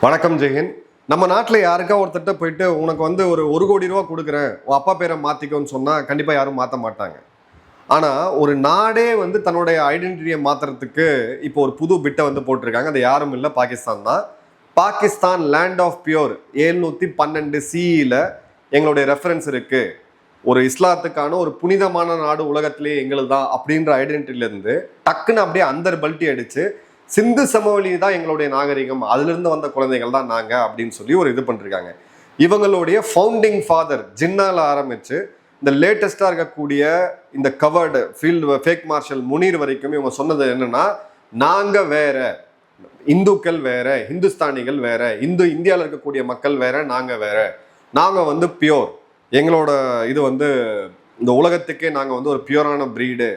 வணக்கம் ஜெயன். நம்ம நாட்டில் யாருக்கா ஒருத்தட்ட போயிட்டு உனக்கு வந்து ஒரு கோடி ரூபா கொடுக்குறேன் உன் அப்பா பேரை மாற்றிக்கோன்னு சொன்னால் கண்டிப்பாக யாரும் மாற்ற மாட்டாங்க. ஆனால் ஒரு நாடே வந்து தன்னுடைய ஐடென்டிட்டியை மாற்றுறதுக்கு இப்போ ஒரு புது பிட்டை வந்து போட்டிருக்காங்க. அது யாரும் இல்லை, பாகிஸ்தான் தான். பாகிஸ்தான் லேண்ட் ஆஃப் பியூர் 712 சிஇயில் எங்களுடைய ரெஃபரன்ஸ் இருக்குது. ஒரு இஸ்லாத்துக்கான ஒரு புனிதமான நாடு உலகத்திலேயே எங்களுக்கு தான் அப்படின்ற ஐடென்டிட்டிலேருந்து டக்குன்னு அப்படியே அந்த பல்ட்டி அடித்து சிந்து சமவெளி தான் எங்களுடைய நாகரிகம், அதிலிருந்து வந்த குழந்தைகள் தான் நாங்கள் அப்படின்னு சொல்லி ஒரு இது பண்ணிருக்காங்க. இவங்களுடைய ஃபவுண்டிங் ஃபாதர் ஜின்னால ஆரம்பித்து இந்த லேட்டஸ்டாக இருக்கக்கூடிய இந்த coward field fake marshal Munir வரைக்கும் இவங்க சொன்னது என்னன்னா, நாங்கள் வேற, இந்துக்கள் வேற, ஹிந்துஸ்தானிகள் வேற, இந்தியாவில் இருக்கக்கூடிய மக்கள் வேற, நாங்கள் வேற, நாங்கள் வந்து பியோர், எங்களோட இது வந்து இந்த உலகத்துக்கே நாங்கள் வந்து ஒரு பியூரான ப்ரீடு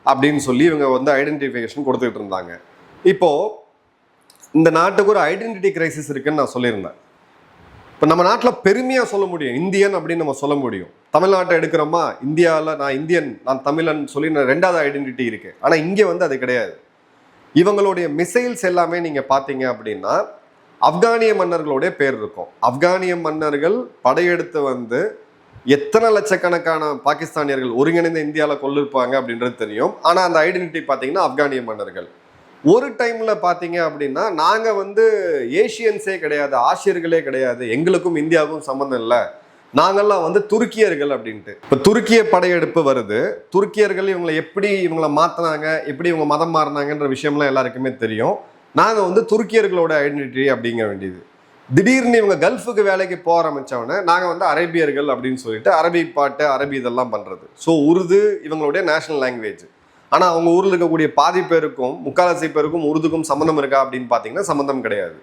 அப்படின்னு சொல்லி இவங்க வந்து ஐடென்டிஃபிகேஷன் கொடுத்துட்டு இருந்தாங்க. இப்போ இந்த நாட்டுக்கு ஒரு ஐடென்டிட்டி கிரைசிஸ் இருக்குன்னு நான் சொல்லியிருந்தேன். இப்போ நம்ம நாட்டில் பெருமையாக சொல்ல முடியும் இந்தியன் அப்படின்னு நம்ம சொல்ல முடியும். தமிழ்நாட்டை எடுக்கிறோமா, இந்தியாவில் நான் இந்தியன், நான் தமிழன் சொல்லி ரெண்டாவது ஐடென்டிட்டி இருக்கு. ஆனால் இங்கே வந்து அது கிடையாது. இவங்களுடைய மிசைல்ஸ் எல்லாமே நீங்கள் பார்த்தீங்க அப்படின்னா ஆப்கானிய மன்னர்களுடைய பேர் இருக்கும். ஆப்கானிய மன்னர்கள் படையெடுத்து வந்து எத்தனை லட்சக்கணக்கான பாகிஸ்தானியர்கள் ஒருங்கிணைந்த இந்தியாவில் கொண்டிருப்பாங்க அப்படின்றது தெரியும். ஆனால் அந்த ஐடென்டிட்டி பார்த்தீங்கன்னா ஆப்கானிய மன்னர்கள். ஒரு டைம்ல பார்த்தீங்க அப்படின்னா நாங்கள் வந்து ஏஷியன்ஸே கிடையாது, ஆசியர்களே கிடையாது, எங்களுக்கும் இந்தியாவுக்கும் சம்மந்தம் இல்லை, நாங்கள்லாம் வந்து துருக்கியர்கள் அப்படின்ட்டு. இப்போ துருக்கிய படையெடுப்பு வருது. துருக்கியர்கள் இவங்களை மாற்றினாங்க, எப்படி இவங்க மதம் மாறினாங்கன்ற விஷயம்லாம் எல்லாருக்குமே தெரியும். நாங்கள் வந்து துருக்கியர்களோட ஐடென்டிட்டி அப்படிங்க வேண்டியது. திடீர்னு இவங்க கல்ஃபுக்கு வேலைக்கு போக ஆரம்பித்தவொடனே நாங்கள் வந்து அரேபியர்கள் அப்படின்னு சொல்லிட்டு அரபி பாட்டு, அரபி இதெல்லாம் பண்ணுறது. ஸோ உருது இவங்களுடைய நேஷனல் லாங்குவேஜ். ஆனால் அவங்க ஊரில் இருக்கக்கூடிய பாதி பேருக்கும் முக்கால்வாசி பேருக்கும் உருதுக்கும் சம்மந்தம் இருக்கா அப்படின்னு பார்த்தீங்கன்னா சம்மந்தம் கிடையாது.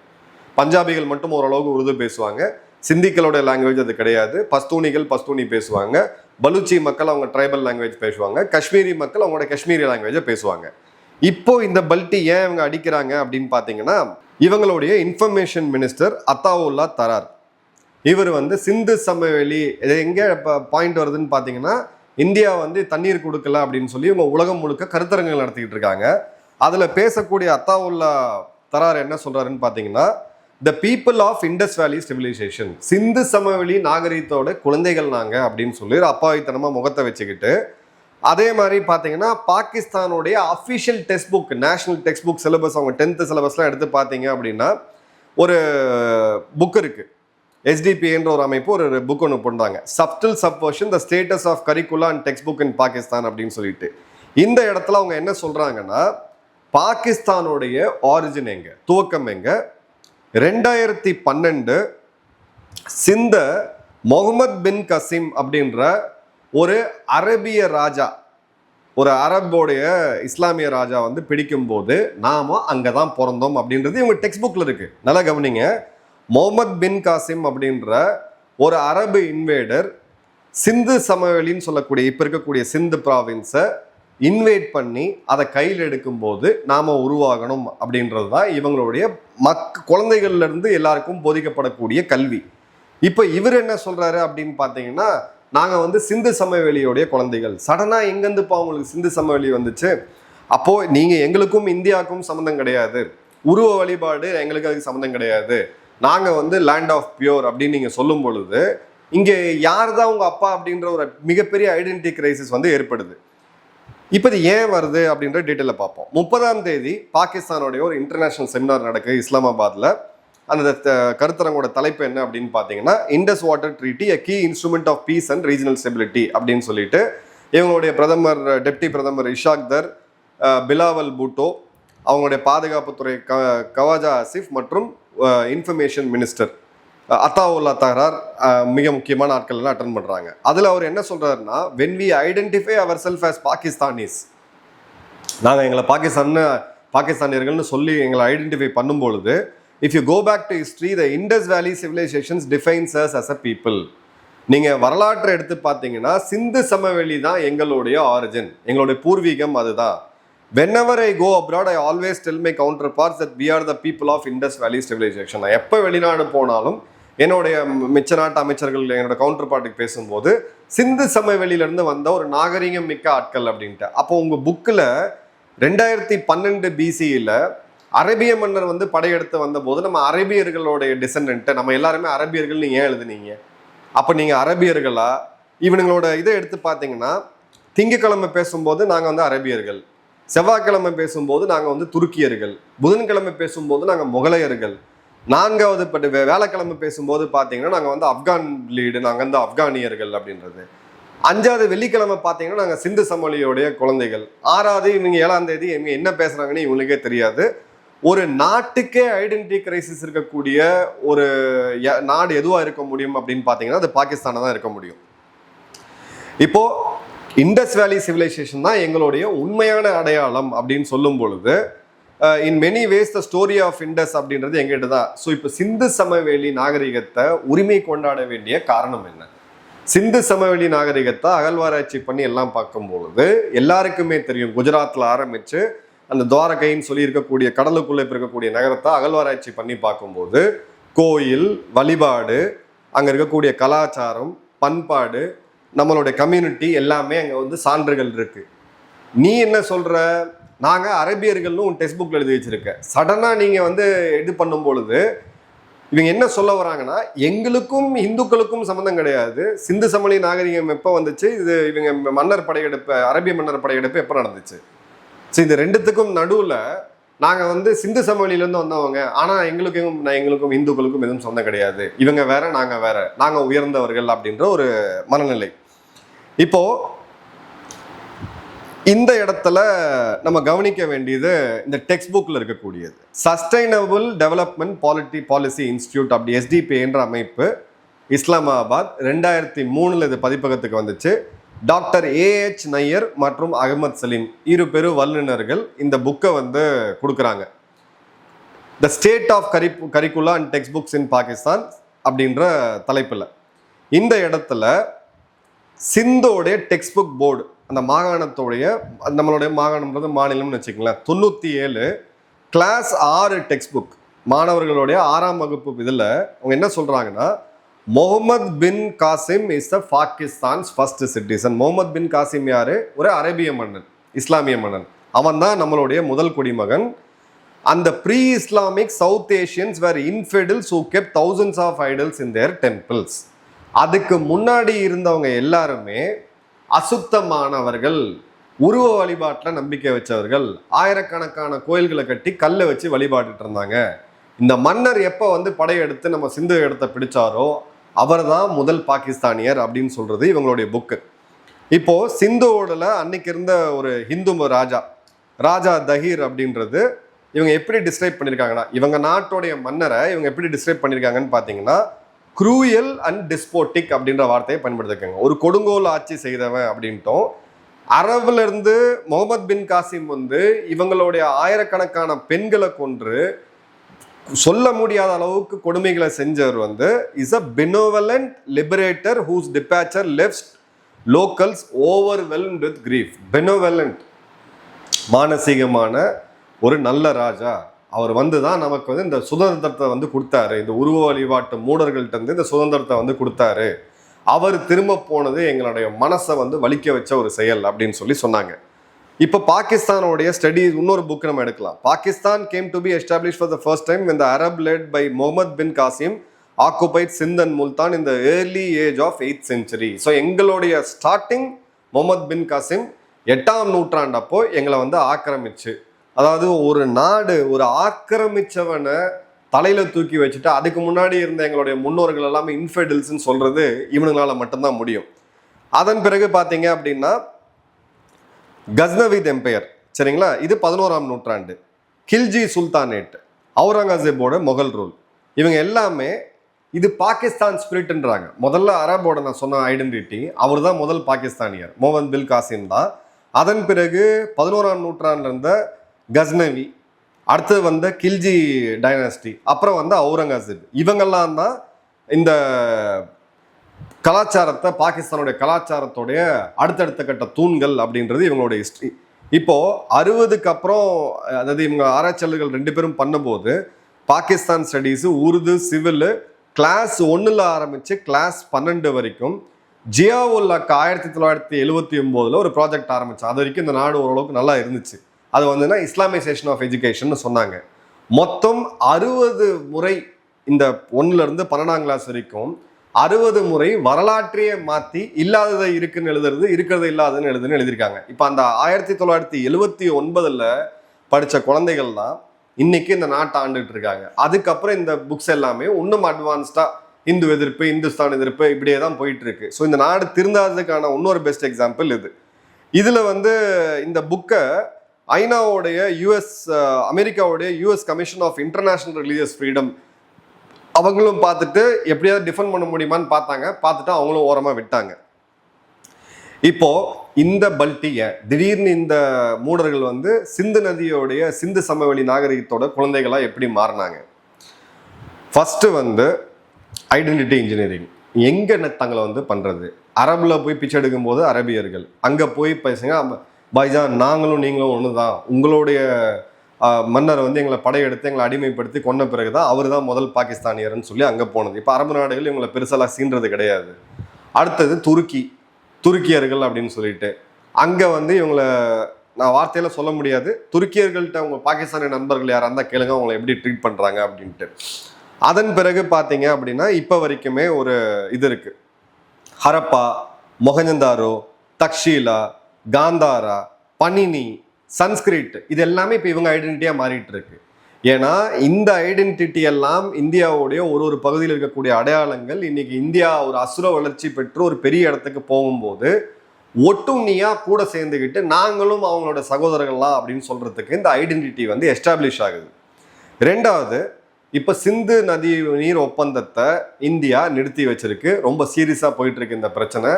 பஞ்சாபிகள் மட்டும் ஓரளவுக்கு உருது பேசுவாங்க, சிந்திக்களோட லாங்குவேஜ் அது கிடையாது. பஸ்தூனிகள் பஸ்தூனி பேசுவாங்க, பலூச்சி மக்கள் அவங்க ட்ரைபல் லாங்குவேஜ் பேசுவாங்க, காஷ்மீரி மக்கள் அவங்களோட காஷ்மீரி லாங்குவேஜை பேசுவாங்க. இப்போ இந்த பல்ட்டி ஏன் இவங்க அடிக்கிறாங்க அப்படின்னு பார்த்தீங்கன்னா, இவங்களுடைய இன்ஃபர்மேஷன் மினிஸ்டர் அத்தாவுல்லா தரார், இவர் வந்து சிந்து சமவெளி எங்கே பாயிண்ட் வருதுன்னு பார்த்தீங்கன்னா, இந்தியா வந்து தண்ணீர் கொடுக்கல அப்படின்னு சொல்லி இவங்க உலகம் முழுக்க கருத்தரங்குகள் நடத்திக்கிட்டு இருக்காங்க. அதில் பேசக்கூடிய அத்தாவுல்லா தரார் என்ன சொல்றாருன்னு பார்த்தீங்கன்னா, த பீப்புள் ஆஃப் இண்டஸ் வேலி சிவிலைசேஷன், சிந்து சமவெளி நாகரிகத்தோட குழந்தைகள் நாங்கள் அப்படின்னு சொல்லி அப்பாவித்தனமாக முகத்தை வச்சுக்கிட்டு, அதே மாதிரி பார்த்தீங்கன்னா பாகிஸ்தானுடைய official text book, national text book syllabus, அவங்க 10th சிலபஸ்லாம் எடுத்து பார்த்தீங்க அப்படின்னா ஒரு புக் இருக்கு. எஸ்டிபின்ற ஒரு அமைப்பு ஒரு புக் ஒன்று பண்ணுறாங்க, subtle subversion the status of curricula and text book in Pakistan அப்படின்னு சொல்லிட்டு. இந்த இடத்துல அவங்க என்ன சொல்றாங்கன்னா, பாகிஸ்தானுடைய ஆரிஜின் எங்க, துவக்கம் எங்க, 2012 சிந்த முகமது பின் கசீம் அப்படின்ற ஒரு அரபிய ராஜா, ஒரு அரபோடைய இஸ்லாமிய ராஜா வந்து பிடிக்கும் போது நாம அங்கதான் பிறந்தோம் அப்படின்றது இவங்க டெக்ஸ்ட் புக்ல இருக்கு. நல்லா கவனிங்க. முகமது பின் காசிம் அப்படின்ற ஒரு அரபு இன்வேடர் சிந்து சமவெளின்னு சொல்லக்கூடிய இப்போ இருக்கக்கூடிய சிந்து ப்ராவின்ஸை இன்வேட் பண்ணி அதை கையில் எடுக்கும்போது நாம் உருவாகணும் அப்படின்றது தான் இவங்களுடைய குழந்தைகள்ல இருந்து எல்லாருக்கும் போதிக்கப்படக்கூடிய கல்வி. இப்போ இவர் என்ன சொல்றாரு அப்படின்னு பார்த்தீங்கன்னா, நாங்கள் வந்து சிந்து சமவெளியோடைய குழந்தைகள். சடனாக எங்கேருந்து இப்போ அவங்களுக்கு சிந்து சமவெளி வந்துச்சு? அப்போது நீங்கள் எங்களுக்கும் இந்தியாவுக்கும் சம்மந்தம் கிடையாது, உருவ வழிபாடு எங்களுக்கு அதுக்கு சம்மந்தம் கிடையாது, நாங்கள் வந்து லேண்ட் ஆஃப் பியூர் அப்படின்னு நீங்கள் சொல்லும் பொழுது இங்கே யார் தான் உங்கள் அப்பா அப்படின்ற ஒரு மிகப்பெரிய ஐடென்டிட்டி கிரைசிஸ் வந்து ஏற்படுது. இப்போ இது ஏன் வருது அப்படின்ற டீட்டெயிலில் பார்ப்போம். 30ஆம் தேதி பாகிஸ்தானுடைய ஒரு இன்டர்நேஷனல் செமினார் நடக்குது இஸ்லாமாபாத்தில். அந்த கருத்தரங்கோட தலைப்பு என்ன அப்படின்னு பார்த்தீங்கன்னா, Indus water treaty a key instrument of peace and regional stability அப்படின்னு சொல்லிட்டு இவங்களுடைய பிரதமர், டெப்டி பிரதமர் இஷாக் தர், பிலாவல் பூட்டோ, அவங்களுடைய பாதுகாப்புத்துறை கவாஜா ஆசிஃப் மற்றும் இன்ஃபர்மேஷன் மினிஸ்டர் அத்தாவுல்லா தரார் மிக முக்கியமான ஆட்கள்லாம் அட்டன் பண்ணுறாங்க. அதில் அவர் என்ன சொல்கிறாருன்னா, when we identify our self as Pakistanis, நாங்கள் எங்களை பாகிஸ்தானியர்கள்னு சொல்லி எங்களை ஐடென்டிஃபை பண்ணும்பொழுது, if you go back to history the Indus valley civilisations defines us as a people. நீங்கள் வரலாற்றை எடுத்து பார்த்தீங்கன்னா சிந்து சமவெளி தான் எங்களுடைய ஆரிஜின், எங்களுடைய பூர்வீகம் அதுதான். Whenever I go abroad, I always tell my counterparts that we are the people of Indus Valley Civilization. நான் எப்போ வெளிநாடு போனாலும் என்னுடைய மிச்ச நாட்டு அமைச்சர்கள் என்னோட கவுண்டர் பார்ட்டுக்கு பேசும்போது சிந்து சமவெளியிலேருந்து வந்த ஒரு நாகரிகம் மிக்க ஆட்கள் அப்படின்ட்டு. அப்போ உங்கள் புக்கில் 2012 BCயில் அரேபிய மன்னர் வந்து படையெடுத்து வந்தபோது நம்ம அரேபியர்களுடைய டிசெண்டன்ட் நம்ம எல்லாருமே அரபியர்கள் நீங்க ஏன் எழுதுனீங்க? அப்ப நீங்க அரபியர்களா? இவனுங்களோட இதை எடுத்து பார்த்தீங்கன்னா, திங்கக்கிழமை பேசும்போது நாங்க வந்து அரபியர்கள், செவ்வாய்க்கிழமை பேசும்போது நாங்க வந்து துருக்கியர்கள், புதன்கிழமை பேசும்போது நாங்க முகலையர்கள், நான்காவது வேலைக்கிழமை பேசும்போது பார்த்தீங்கன்னா நாங்க வந்து ஆப்கான் லீடு, நாங்க வந்து ஆப்கானியர்கள் அப்படின்றது. அஞ்சாவது வெள்ளிக்கிழமை பார்த்தீங்கன்னா நாங்க சிந்து சமவெளியோடைய குழந்தைகள். ஆறாவது இவங்க 7ஆம் தேதி இவங்க என்ன பேசுறாங்கன்னு இவங்களுக்கே தெரியாது. ஒரு நாட்டுக்கே ஐடென்டிட்டி கிரைசிஸ் இருக்கக்கூடிய ஒரு நாடு எதுவா இருக்க முடியும் அப்படின்னு பார்த்தீங்கன்னா அது பாகிஸ்தானை தான் இருக்க முடியும். இப்போ இண்டஸ் வேலி சிவிலைசேஷன் தான் எங்களுடைய உண்மையான அடையாளம் அப்படின்னு சொல்லும் பொழுது in many ways the story of Indus அப்படின்றது எங்கிட்ட தான். ஸோ இப்போ சிந்து சமவெளி நாகரிகத்தை உரிமை கொண்டாட வேண்டிய காரணம் என்ன? சிந்து சமவெளி நாகரிகத்தை அகழ்வாராய்ச்சி பண்ணி எல்லாம் பார்க்கும்பொழுது எல்லாருக்குமே தெரியும், குஜராத்தில் ஆரம்பிச்சு அந்த துவாரகைன்னு சொல்லி இருக்கக்கூடிய கடலுக்குள்ளே இருக்கக்கூடிய நகரத்தை அகழ்வாராய்ச்சி பண்ணி பார்க்கும்போது கோயில் வழிபாடு, அங்கே இருக்கக்கூடிய கலாச்சாரம் பண்பாடு, நம்மளுடைய கம்யூனிட்டி எல்லாமே அங்கே வந்து சான்றுகள் இருக்கு. நீ என்ன சொல்ற? நாங்கள் அரபியர்கள்னு உன் டெக்ஸ்ட் புக்கில் எழுதி வச்சிருக்க. சடனாக நீங்கள் வந்து இது பண்ணும் பொழுது இவங்க என்ன சொல்ல வராங்கன்னா, எங்களுக்கும் இந்துக்களுக்கும் சம்மந்தம் கிடையாது. சிந்து சமவெளி நாகரிகம் எப்போ வந்துச்சு, இது இவங்க மன்னர் படையெடுப்பு, அரபிய மன்னர் படையெடுப்பு எப்போ நடந்துச்சு? ஸோ இந்த ரெண்டுத்துக்கும் நடுவில் நாங்கள் வந்து சிந்து சமவெளியிலேருந்து வந்தவங்க, ஆனால் எங்களுக்கும் இந்துக்களுக்கும் எதுவும் சொந்தம் கிடையாது. இவங்க வேற, நாங்கள் வேற, நாங்கள் உயர்ந்தவர்கள் அப்படின்ற ஒரு மனநிலை. இப்போ இந்த இடத்துல நம்ம கவனிக்க வேண்டியது இந்த டெக்ஸ்ட் புக்ல இருக்கக்கூடியது. சஸ்டைனபிள் டெவலப்மெண்ட் பாலிசி இன்ஸ்டிடியூட் அப்படி SDP என்ற அமைப்பு இஸ்லாமாபாத் 2003 இது பதிப்பகத்துக்கு வந்துச்சு. டாக்டர் AH நையர் மற்றும் அகமது சலீம் இரு பெரு வல்லுநர்கள் இந்த புக்கை வந்து கொடுக்குறாங்க. The state of curricula and text books in Pakistan அப்படின்ற தலைப்பில். இந்த இடத்துல சிந்தோடைய டெக்ஸ்ட் புக் போர்டு, அந்த மாகாணத்தோடைய, நம்மளுடைய மாகாணம்ன்றது மாநிலம்னு வச்சுக்கலாம், 97 கிளாஸ் 6 டெக்ஸ்ட் புக் மாணவர்களுடைய 6ஆம் வகுப்பு இதில் அவங்க என்ன சொல்கிறாங்கன்னா, முகமது பின் Qasim is the Pakistan's first citizen. Muhammad பின் காசிம் யாரு? ஒரு அரேபிய மன்னன், இஸ்லாமிய மன்னன். அவன் தான் நம்மளுடைய முதல் குடிமகன். அந்த pre Islamic South Asians were infidels who kept thousands of idols in their temples. அதுக்கு முன்னாடி இருந்தவங்க எல்லாருமே அசுத்தமானவர்கள், உருவ வழிபாட்டில் நம்பிக்கை வச்சவர்கள், ஆயிரக்கணக்கான கோயில்களை கட்டி கல்லை வச்சு வழிபாட்டுட்டு இருந்தாங்க. இந்த மன்னர் எப்போ வந்து படையெடுத்து நம்ம சிந்து இடத்தை பிடிச்சாரோ அவர் தான் முதல் பாகிஸ்தானியர் அப்படின்னு சொல்றது இவங்களுடைய புக்கு. இப்போ சிந்துவோடல அன்னைக்கு இருந்த ஒரு ஹிந்து ராஜா தஹீர் அப்படின்றது இவங்க எப்படி டிஸ்கிரைப் பண்ணியிருக்காங்கன்னா, இவங்க நாட்டுடைய மன்னரை இவங்க எப்படி டிஸ்கிரைப் பண்ணியிருக்காங்கன்னு பார்த்தீங்கன்னா, குரூயல் அண்ட் டிஸ்போட்டிக் அப்படின்ற வார்த்தையை பயன்படுத்திருக்காங்க. ஒரு கொடுங்கோல் ஆட்சி செய்தவன் அப்படின்ட்டோம். அரபுல இருந்து முகமது பின் காசிம் வந்து இவங்களுடைய ஆயிரக்கணக்கான பெண்களை கொன்று சொல்ல முடியாத அளவுக்கு கொடுமைகளை செஞ்சவர் வந்து is a benevolent liberator whose departure left locals overwhelmed with grief. Benevolent, மானசீகமான ஒரு நல்ல ராஜா. அவர் வந்து தான் நமக்கு வந்து இந்த சுதந்திரத்தை வந்து கொடுத்தாரு, இந்த உருவ வழிபாட்டு மூடர்கள்ட்ட இருந்து இந்த சுதந்திரத்தை வந்து கொடுத்தாரு. அவர் திரும்ப போனது எங்களுடைய மனசை வந்து வலிக்க வச்ச ஒரு செயல் அப்படின்னு சொல்லி சொன்னாங்க. இப்போ பாகிஸ்தானோடைய ஸ்டடீஸ் இன்னொரு புக் நம்ம எடுக்கலாம். Pakistan came to be establish for the first time when the Arab led by Muhammad bin Qasim occupied Sindh and Multan in the early age of 8th century. So எங்களுடைய ஸ்டார்டிங் முகமது பின் காசிம் 8ஆம் நூற்றாண்டப்போ எங்களை வந்து ஆக்கிரமிச்சு, அதாவது ஒரு நாடு ஒரு ஆக்கிரமிச்சவனை தலையில தூக்கி வச்சுட்டு அதுக்கு முன்னாடி இருந்த எங்களுடைய முன்னோர்கள் எல்லாமே இன்ஃபெடில்ஸ்ன்னு சொல்றது இவனுங்களால மட்டும்தான் முடியும். அதன் பிறகு பார்த்தீங்க அப்படின்னா கஸ்னவித் எம்பையர், சரிங்களா, இது 11ஆம் நூற்றாண்டு. கில்ஜி சுல்தானேட், அவுரங்கசீப்போட முகல் ரூல், இவங்க எல்லாமே இது பாகிஸ்தான் ஸ்பிரிட்ன்றாங்க. முதல்ல அரபோட நான் சொன்ன ஐடென்டிட்டி, அவர் தான் முதல் பாகிஸ்தானியர், முகமது பின் காசிம் தான். அதன் பிறகு 11ஆம் நூற்றாண்டுல இருந்த கஸ்னவி, அடுத்தது வந்த கில்ஜி டைனாஸ்டி, அப்புறம் வந்து அவுரங்கசீப், இவங்கெல்லாம் தான் இந்த கலாச்சாரத்தை, பாகிஸ்தானுடைய கலாச்சாரத்தோடைய அடுத்தடுத்த கட்ட தூண்கள் அப்படின்றது இவங்களுடைய ஹிஸ்ட்ரி. இப்போ 60க்கு அப்புறம், அதாவது இவங்க ஆராய்ச்சியாளர்கள் 2 பேரும் பண்ணும்போது Pakistan studies Urdu civil class 1ல் ஆரம்பிச்சு கிளாஸ் 12 வரைக்கும் ஜியாவுல்லாக்கு 1979 ஒரு ப்ராஜெக்ட் ஆரம்பிச்சு. அது வரைக்கும் இந்த நாடு ஓரளவுக்கு நல்லா இருந்துச்சு. அது வந்துன்னா இஸ்லாமைசேஷன் ஆஃப் எஜுகேஷன் சொன்னாங்க. மொத்தம் 60 முறை, இந்த 1ல இருந்து 12ஆம் கிளாஸ் வரைக்கும் 60 முறை வரலாற்றையே மாத்தி இல்லாததை இருக்குன்னு எழுதுறது, இருக்கிறது இல்லாததுன்னு எழுதியிருக்காங்க. இப்ப அந்த 1979ல படிச்ச குழந்தைகள் தான் இன்னைக்கு இந்த நாட்டை ஆண்டுட்டு இருக்காங்க. அதுக்கப்புறம் இந்த புக்ஸ் எல்லாமே இன்னும் அட்வான்ஸ்டா இந்து எதிர்ப்பு, இந்துஸ்தான் எதிர்ப்பு இப்படியே தான் போயிட்டு இருக்கு. ஸோ இந்த நாடு திருந்தாததுக்கான இன்னொரு பெஸ்ட் எக்ஸாம்பிள் இது. இதுல இந்த புக்கை ஐநாவுடைய அமெரிக்காவுடைய US commission of international religious freedom அவங்களும் பார்த்துட்டு எப்படியாவது டிஃபெண்ட் பண்ண முடியுமான்னு பார்த்தாங்க. பார்த்துட்டு அவங்களும் ஓரமாக விட்டாங்க. இப்போ இந்த பல்ட்டிய திடீர்னு இந்த மூடர்கள் சிந்து நதியோடைய சிந்து சமவெளி நாகரிகத்தோட குழந்தைகளா எப்படி மாறினாங்க? First identity engineering. எங்க தங்களை பண்றது? அரபுல போய் பிச்சை எடுக்கும் போது அரபியர்கள், அங்க போய் பேசுங்க பைஜான் நாங்களும் நீங்களும் ஒண்ணுதான், உங்களுடைய மன்னர் எங்களை படையெடுத்து எங்களை அடிமைப்படுத்தி கொன்ன பிறகுதான் அவர் தான் முதல் பாகிஸ்தானியர்னு சொல்லி அங்கே போனது. இப்போ அரபு நாடுகள் இவங்களை பெருசெல்லாம் சீன்றது கிடையாது. அடுத்தது துருக்கியர்கள் அப்படின்னு சொல்லிட்டு அங்கே இவங்களை நான் வார்த்தையில சொல்ல முடியாது. துருக்கியர்கள்ட்ட அவங்க பாகிஸ்தானிய நண்பர்கள் யாராக இருந்தால் கேளுங்க அவங்களை எப்படி ட்ரீட் பண்ணுறாங்க அப்படின்ட்டு. அதன் பிறகு பார்த்தீங்க அப்படின்னா இப்போ வரைக்குமே ஒரு இது இருக்கு. ஹரப்பா, மொஹஞ்சதாரோ, தக்ஷீலா, காந்தாரா, பனினி, சன்ஸ்கிரிட், இது எல்லாமே இப்போ இவங்க ஐடென்டிட்டியா மாறிட்டு இருக்கு. ஏன்னா இந்த ஐடென்டிட்டி எல்லாம் இந்தியாவுடைய ஒரு பகுதியில் இருக்கக்கூடிய அடையாளங்கள் இன்னைக்கு இந்தியா ஒரு அசுர வளர்ச்சி பெற்று ஒரு பெரிய இடத்துக்கு போகும்போது ஒட்டுண்ணியா கூட சேர்ந்துக்கிட்டு நாங்களும் அவங்களோட சகோதரர்கள்லாம் அப்படின்னு சொல்றதுக்கு இந்த ஐடென்டிட்டி எஸ்டாப்ளிஷ் ஆகுது. ரெண்டாவது, இப்ப சிந்து நதி நீர் ஒப்பந்தத்தை இந்தியா நிறுத்தி வச்சிருக்கு. ரொம்ப சீரியஸா போயிட்டு இருக்கு இந்த பிரச்சனை.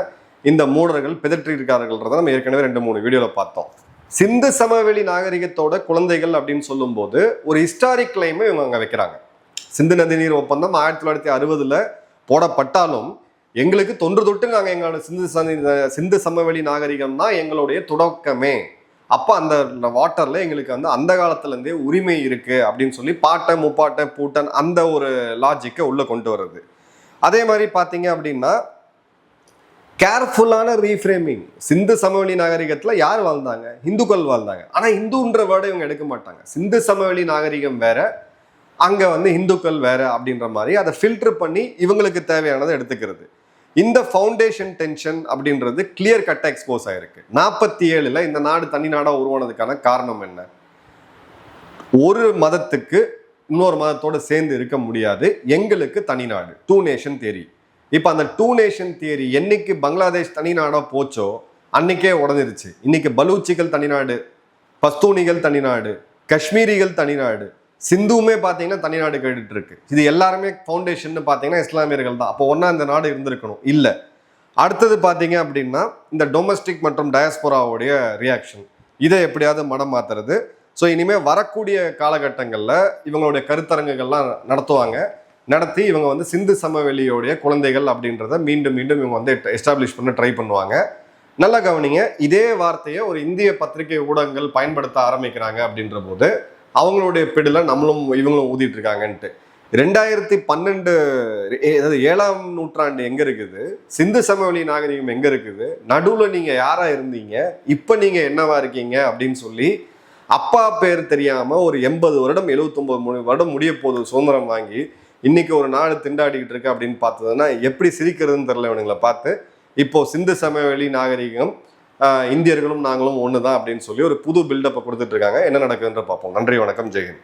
இந்த மூடர்கள் பிதற்றி இருக்கார்கள்ன்றதை நம்ம ஏற்கனவே 2-3 வீடியோல பார்த்தோம். சிந்து சமவெளி நாகரிகத்தோட குழந்தைகள் அப்படின்னு சொல்லும் போது ஒரு ஹிஸ்டாரிக் கிளைமை இவங்க அங்க வைக்கிறாங்க. சிந்து நதி நீர் ஒப்பந்தம் 1960ல போடப்பட்டாலும் எங்களுக்கு தொன்று நாங்க எங்களோட சிந்து சமவெளி நாகரிகம் தான் எங்களுடைய தொடக்கமே. அப்ப அந்த வாட்டர்ல எங்களுக்கு அந்த காலத்துல இருந்தே உரிமை இருக்கு அப்படின்னு சொல்லி பாட்டன் முப்பாட்டன் பூட்டன் அந்த ஒரு லாஜிக்கை உள்ள கொண்டு வருது. அதே மாதிரி பாத்தீங்க அப்படின்னா கேர்ஃபுல்லான ரீஃப்ரேமிங். சிந்து சமவெளி நாகரிகத்துல யார் வாழ்ந்தாங்க? இந்துக்கள் வாழ்ந்தாங்க. ஆனா இந்துன்ற வேர்டை இவங்க எடுக்க மாட்டாங்க. சிந்து சமவெளி நாகரிகம் வேற, அங்க இந்துக்கள் வேற அப்படின்ற மாதிரி அதை ஃபில்டர் பண்ணி இவங்களுக்கு தேவையானதை எடுத்துக்கிறது. இந்த ஃபவுண்டேஷன் டென்ஷன் அப்படின்றது கிளியர் கட்டா எக்ஸ்போஸ் ஆயிருக்கு. 47ல இந்த நாடு தனி நாடா உருவானதுக்கான காரணம் என்ன? ஒரு மதத்துக்கு இன்னொரு மதத்தோட சேர்ந்து இருக்க முடியாது, எங்களுக்கு தனி நாடு, 2 நேஷன் தியரி. இப்ப அந்த 2 நேஷன் தியரி என்னைக்கு பங்களாதேஷ் தனி நாடா போச்சோ அன்னைக்கே உடஞ்சிருச்சு. இன்னைக்கு பலூச்சிகள் தனிநாடு, பஸ்தூனிகள் தனிநாடு, காஷ்மீரிகள் தனிநாடு, சிந்துவுமே பார்த்தீங்கன்னா தனிநாடு கேட்டுட்டு இருக்கு. இது எல்லாருமே ஃபவுண்டேஷன் பார்த்தீங்கன்னா இஸ்லாமியர்கள் தான். அப்போ ஒன்னா இந்த நாடு இருந்திருக்கணும் இல்லை. அடுத்தது பார்த்தீங்க அப்படின்னா இந்த டொமஸ்டிக் மற்றும் டயஸ்போராவுடைய ரியாக்ஷன், இதை எப்படியாவது மனம் மாத்துறது. ஸோ இனிமேல் வரக்கூடிய காலகட்டங்களில் இவங்களுடைய கருத்தரங்குகள்லாம் நடத்தி இவங்க சிந்து சமவெளியோடைய குழந்தைகள் அப்படின்றத மீண்டும் இவங்க எஸ்டாப்ளிஷ் பண்ண ட்ரை பண்ணுவாங்க. நல்லா கவனிங்க, இதே வார்த்தையை ஒரு இந்திய பத்திரிகை ஊடகங்கள் பயன்படுத்த ஆரம்பிக்கிறாங்க அப்படின்ற போது அவங்களுடைய பிடில இவங்களும் ஊதிட்டு இருக்காங்கன்ட்டு. 2012 7ஆம் நூற்றாண்டு எங்க இருக்குது? சிந்து சமவெளி நாகரிகம் எங்க இருக்குது? நடுவுல நீங்க யாரா இருந்தீங்க, இப்ப நீங்க என்னவா இருக்கீங்க அப்படின்னு சொல்லி அப்பா பேர் தெரியாம ஒரு 80 வருடம் 79 வருடம் முடிய போகுது சுதந்திரம் வாங்கி இன்னைக்கு ஒரு நாடு திண்டாடிக்கிட்டு இருக்கு அப்படின்னு பார்த்ததுன்னா எப்படி சிரிக்கிறதுன்னு தெரியல இவனுங்களை பார்த்து. இப்போ சிந்து சமவெளி நாகரிகம் இந்தியர்களும் நாங்களும் ஒண்ணுதான் அப்படின்னு சொல்லி ஒரு புது பில்டப்பை கொடுத்துட்டு இருக்காங்க. என்ன நடக்குதுன்ற பார்ப்போம். நன்றி, வணக்கம், ஜெயஹிந்த்.